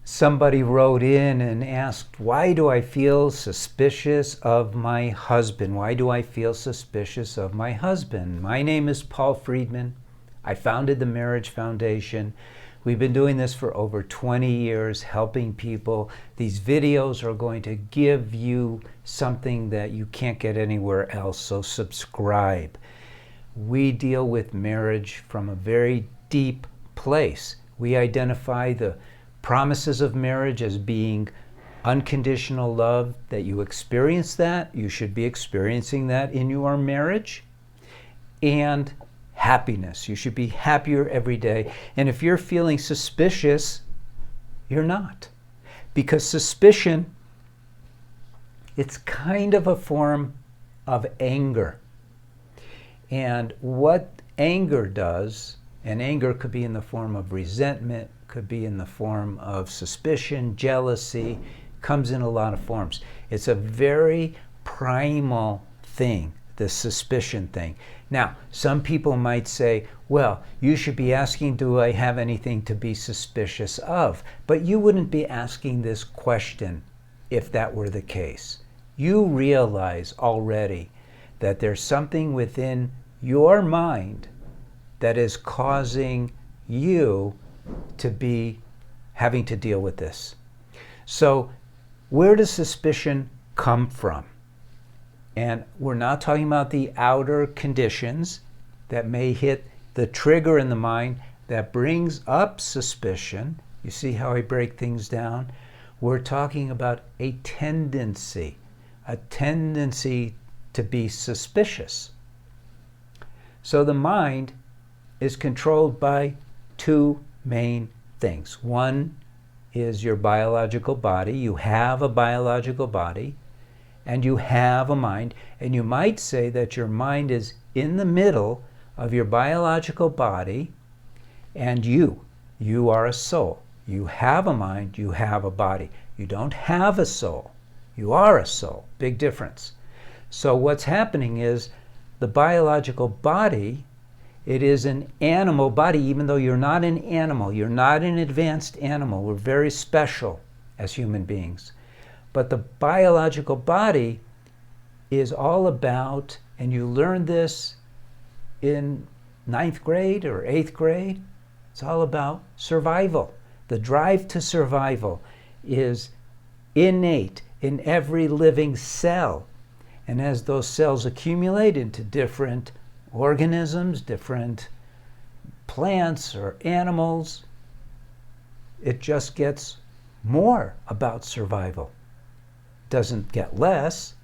Somebody wrote in and asked, why do I feel suspicious of my husband? Why do I feel suspicious of my husband? My name is Paul Friedman. I founded the Marriage Foundation. We've been doing this for over 20 years, helping people. These videos are going to give you something that you can't get anywhere else, so subscribe. We deal with marriage from a very deep place. We identify the promises of marriage as being unconditional love, that you experience that, you should be experiencing that in your marriage, and happiness. You should be happier every day. And if you're feeling suspicious, you're not. Because suspicion, it's kind of a form of anger. And what anger does, and anger could be in the form of resentment, could be in the form of suspicion, jealousy, comes in a lot of forms. It's a very primal thing, the suspicion thing. Now, some people might say, well, you should be asking, do I have anything to be suspicious of? But you wouldn't be asking this question if that were the case. You realize already that there's something within your mind that is causing you to be having to deal with this. So where does suspicion come from? And we're not talking about the outer conditions that may hit the trigger in the mind that brings up suspicion. You see how I break things down? We're talking about a tendency to be suspicious. So the mind is controlled by two main things. One is your biological body. You have a biological body, and you have a mind. And you might say that your mind is in the middle of your biological body, and you are a soul. You have a mind, you have a body. You don't have a soul. You are a soul. Big difference. So what's happening is the biological body, it is an animal body, even though you're not an animal. You're not an advanced animal. We're very special as human beings. But the biological body is all about, and you learn this in 9th grade or 8th grade, it's all about survival. The drive to survival is innate in every living cell. And as those cells accumulate into different organisms, different plants or animals, it just gets more about survival. Doesn't get less.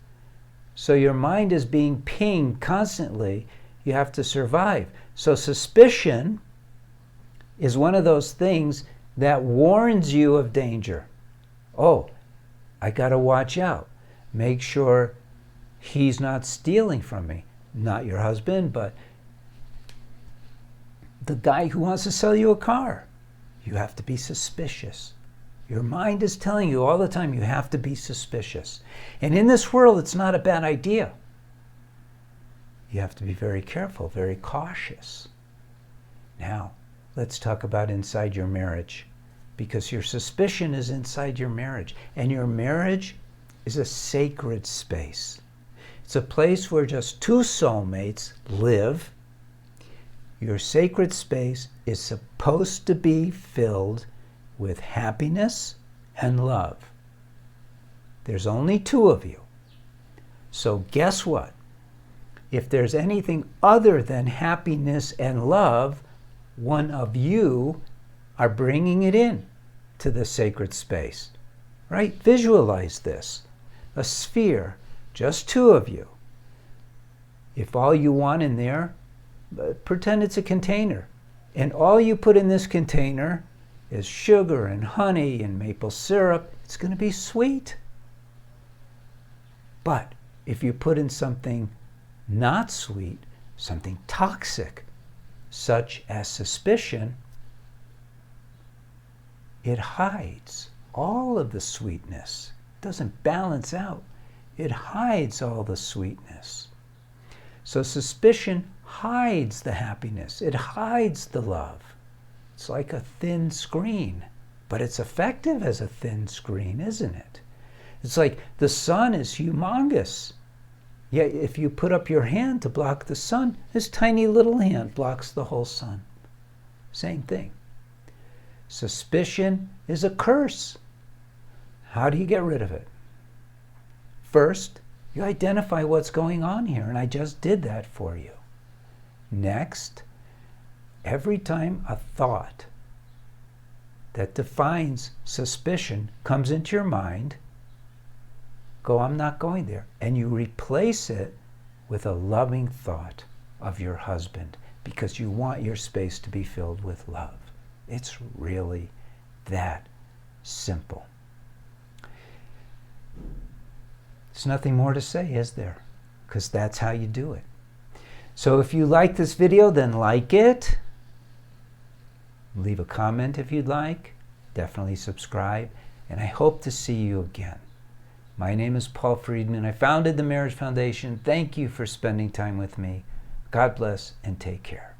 So your mind is being pinged constantly. You have to survive. So suspicion is one of those things that warns you of danger. Oh, I got to watch out. Make sure he's not stealing from me. Not your husband, but the guy who wants to sell you a car. You have to be suspicious. Your mind is telling you all the time you have to be suspicious. And in this world, it's not a bad idea. You have to be very careful, very cautious. Now, let's talk about inside your marriage, because your suspicion is inside your marriage. And your marriage is a sacred space. It's a place where just two soulmates live. Your sacred space is supposed to be filled with happiness and love. There's only two of you. So guess what? If there's anything other than happiness and love, one of you are bringing it in to the sacred space. Right? Visualize this. A sphere, just two of you. If all you want in there, pretend it's a container. And all you put in this container is sugar and honey and maple syrup. It's going to be sweet. But if you put in something not sweet, something toxic, such as suspicion, it hides all of the sweetness. It doesn't balance out. It hides all the sweetness. So suspicion hides the happiness. It hides the love. It's like a thin screen but it's effective as a thin screen, isn't it? It's like the sun is humongous. Yet if you put up your hand to block the sun, this tiny little hand blocks the whole sun. Same thing. Suspicion is a curse. How do you get rid of it? First, you identify what's going on here, and I just did that for you. Next, every time a thought that defines suspicion comes into your mind, go, I'm not going there. And you replace it with a loving thought of your husband because you want your space to be filled with love. It's really that simple. There's nothing more to say, is there? Because that's how you do it. So if you like this video, then like it. Leave a comment if you'd like. Definitely subscribe. And I hope to see you again. My name is Paul Friedman. I founded the Marriage Foundation. Thank you for spending time with me. God bless and take care.